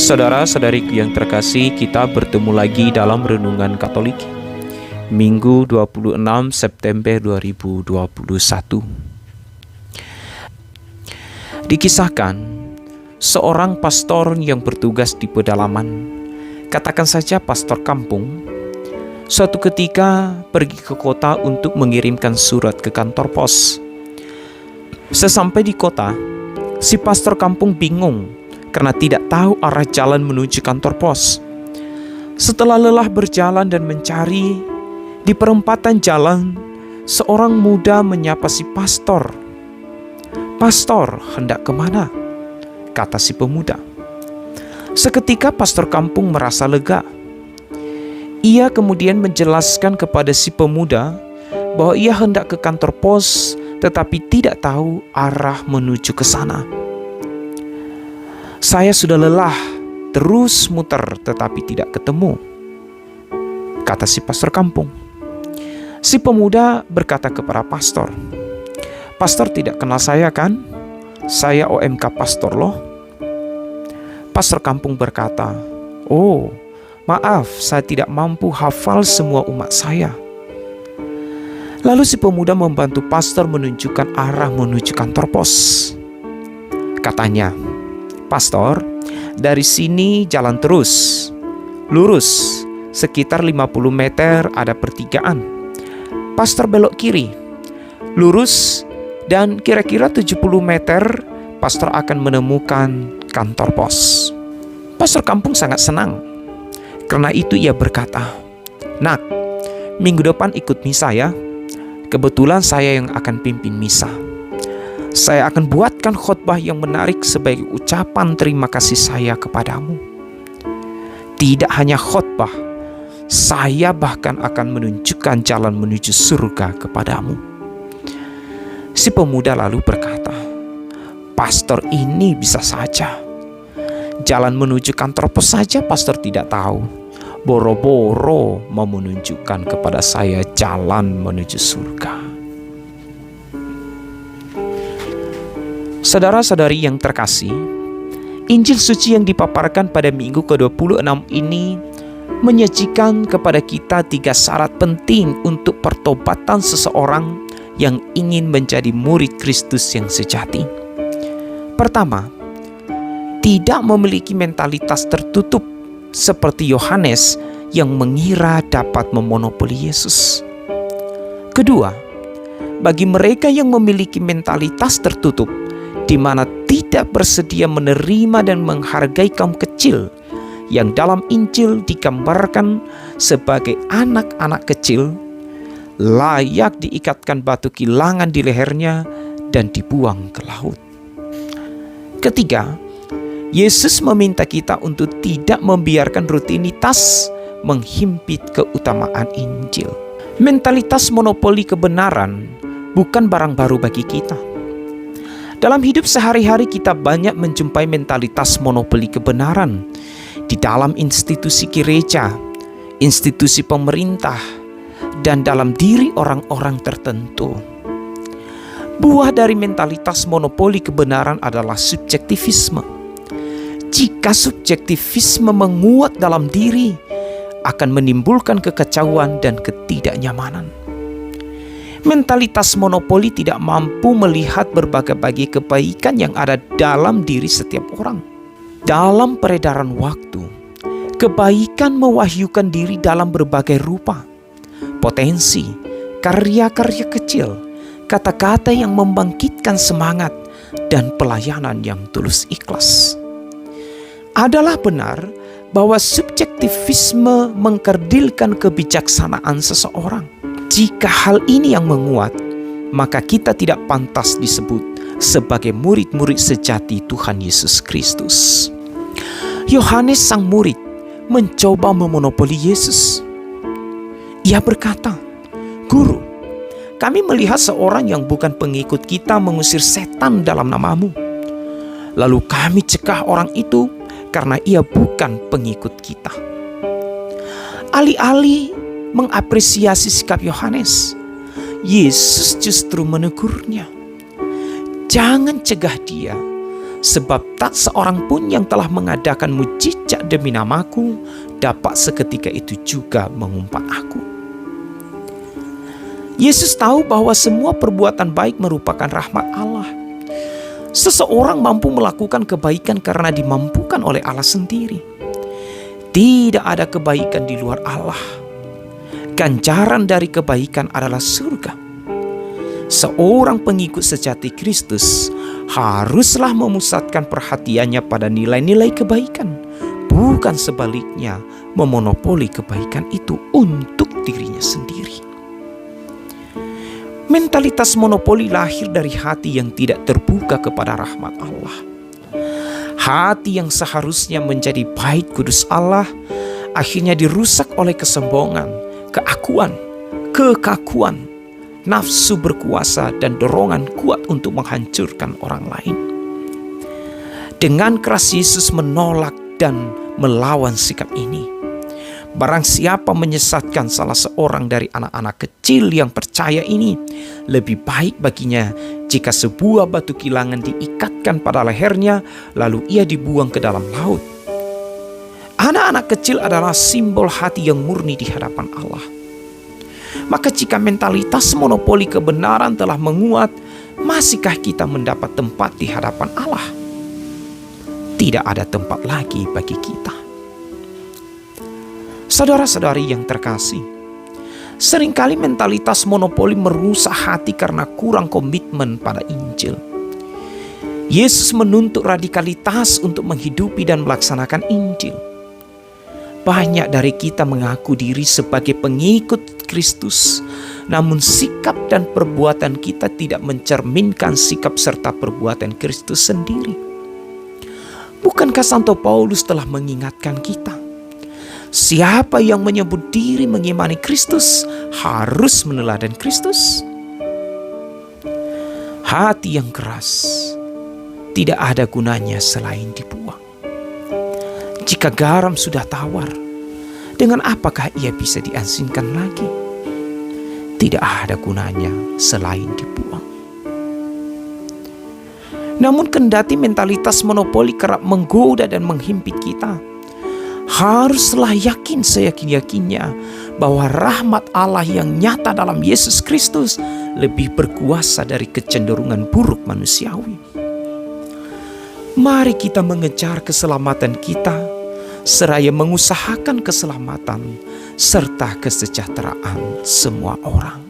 Saudara-saudariku yang terkasih, kita bertemu lagi dalam Renungan Katolik Minggu 26 September 2021. Dikisahkan, seorang pastor yang bertugas di pedalaman, katakan saja pastor kampung, suatu ketika pergi ke kota untuk mengirimkan surat ke kantor pos. Sesampai di kota, si pastor kampung bingung karena tidak tahu arah jalan menuju kantor pos. Setelah lelah berjalan dan mencari, di perempatan jalan, seorang muda menyapa si pastor. "Pastor, hendak kemana?" kata si pemuda. Seketika pastor kampung merasa lega. Ia kemudian menjelaskan kepada si pemuda bahwa ia hendak ke kantor pos, tetapi tidak tahu arah menuju ke sana. "Saya sudah lelah, terus muter tetapi tidak ketemu," kata si pastor kampung. Si pemuda berkata kepada pastor, "Pastor tidak kenal saya kan? Saya OMK pastor loh." Pastor kampung berkata, "Oh, maaf, saya tidak mampu hafal semua umat saya." Lalu si pemuda membantu pastor menunjukkan arah menuju kantor pos. Katanya, "Pastor, dari sini jalan terus, lurus, sekitar 50 meter ada pertigaan. Pastor belok kiri, lurus, dan kira-kira 70 meter pastor akan menemukan kantor pos." Pastor kampung sangat senang. Karena itu ia berkata, "Nak, minggu depan ikut misa ya. Kebetulan saya yang akan pimpin misa. Saya akan buatkan khotbah yang menarik sebagai ucapan terima kasih saya kepadamu. Tidak hanya khotbah, saya bahkan akan menunjukkan jalan menuju surga kepadamu." Si pemuda lalu berkata, "Pastor ini bisa saja. Jalan menuju kantor pos saja pastor tidak tahu. Boro-boro mau menunjukkan kepada saya jalan menuju surga." Saudara-saudari yang terkasih, Injil suci yang dipaparkan pada minggu ke-26 ini menyajikan kepada kita 3 syarat penting untuk pertobatan seseorang yang ingin menjadi murid Kristus yang sejati. Pertama, tidak memiliki mentalitas tertutup seperti Yohanes yang mengira dapat memonopoli Yesus. Kedua, bagi mereka yang memiliki mentalitas tertutup, di mana tidak bersedia menerima dan menghargai kaum kecil yang dalam Injil digambarkan sebagai anak-anak kecil, layak diikatkan batu kilangan di lehernya dan dibuang ke laut. Ketiga, Yesus meminta kita untuk tidak membiarkan rutinitas menghimpit keutamaan Injil. Mentalitas monopoli kebenaran bukan barang baru bagi kita. Dalam hidup sehari-hari kita banyak menjumpai mentalitas monopoli kebenaran di dalam institusi gereja, institusi pemerintah, dan dalam diri orang-orang tertentu. Buah dari mentalitas monopoli kebenaran adalah subjektivisme. Jika subjektivisme menguat dalam diri, akan menimbulkan kekacauan dan ketidaknyamanan. Mentalitas monopoli tidak mampu melihat berbagai kebaikan yang ada dalam diri setiap orang. Dalam peredaran waktu, kebaikan mewahyukan diri dalam berbagai rupa. Potensi, karya-karya kecil, kata-kata yang membangkitkan semangat, dan pelayanan yang tulus ikhlas. Adalah benar bahwa subjektivisme mengkerdilkan kebijaksanaan seseorang. Jika hal ini yang menguat, maka kita tidak pantas disebut sebagai murid-murid sejati Tuhan Yesus Kristus. Yohanes sang murid mencoba memonopoli Yesus. Ia berkata, "Guru, kami melihat seorang yang bukan pengikut kita mengusir setan dalam namamu. Lalu kami cegah orang itu karena ia bukan pengikut kita." Alih-alih mengapresiasi sikap Yohanes, Yesus justru menegurnya. Jangan cegah dia, Sebab tak seorang pun yang telah mengadakan mujizat demi namaku dapat seketika itu juga mengumpat aku. Yesus tahu bahwa semua perbuatan baik merupakan rahmat Allah. Seseorang mampu melakukan kebaikan karena dimampukan oleh Allah sendiri. Tidak ada kebaikan di luar Allah. Ganjaran dari kebaikan adalah surga. Seorang pengikut sejati Kristus haruslah memusatkan perhatiannya pada nilai-nilai kebaikan, bukan sebaliknya memonopoli kebaikan itu untuk dirinya sendiri. Mentalitas monopoli lahir dari hati yang tidak terbuka kepada rahmat Allah. Hati yang seharusnya menjadi bait kudus Allah akhirnya dirusak oleh kesombongan, keakuan, kekakuan, nafsu berkuasa, dan dorongan kuat untuk menghancurkan orang lain. Dengan keras Yesus menolak dan melawan sikap ini. Barang siapa menyesatkan salah seorang dari anak-anak kecil yang percaya ini, lebih baik baginya jika sebuah batu kilangan diikatkan pada lehernya, lalu ia dibuang ke dalam laut. Anak-anak kecil adalah simbol hati yang murni di hadapan Allah. Maka jika mentalitas monopoli kebenaran telah menguat, masihkah kita mendapat tempat di hadapan Allah? Tidak ada tempat lagi bagi kita. Saudara-saudari yang terkasih, seringkali mentalitas monopoli merusak hati karena kurang komitmen pada Injil. Yesus menuntut radikalitas untuk menghidupi dan melaksanakan Injil. Banyak dari kita mengaku diri sebagai pengikut Kristus, namun sikap dan perbuatan kita tidak mencerminkan sikap serta perbuatan Kristus sendiri. Bukankah Santo Paulus telah mengingatkan kita? Siapa yang menyebut diri mengimani Kristus harus meneladan Kristus. Hati yang keras tidak ada gunanya selain dibuang. Jika garam sudah tawar, dengan apakah ia bisa diasinkan lagi? Tidak ada gunanya selain dibuang. Namun kendati mentalitas monopoli kerap menggoda dan menghimpit kita, haruslah yakin seyakin-yakinnya bahwa rahmat Allah yang nyata dalam Yesus Kristus lebih berkuasa dari kecenderungan buruk manusiawi. Mari kita mengejar keselamatan kita, seraya mengusahakan keselamatan serta kesejahteraan semua orang.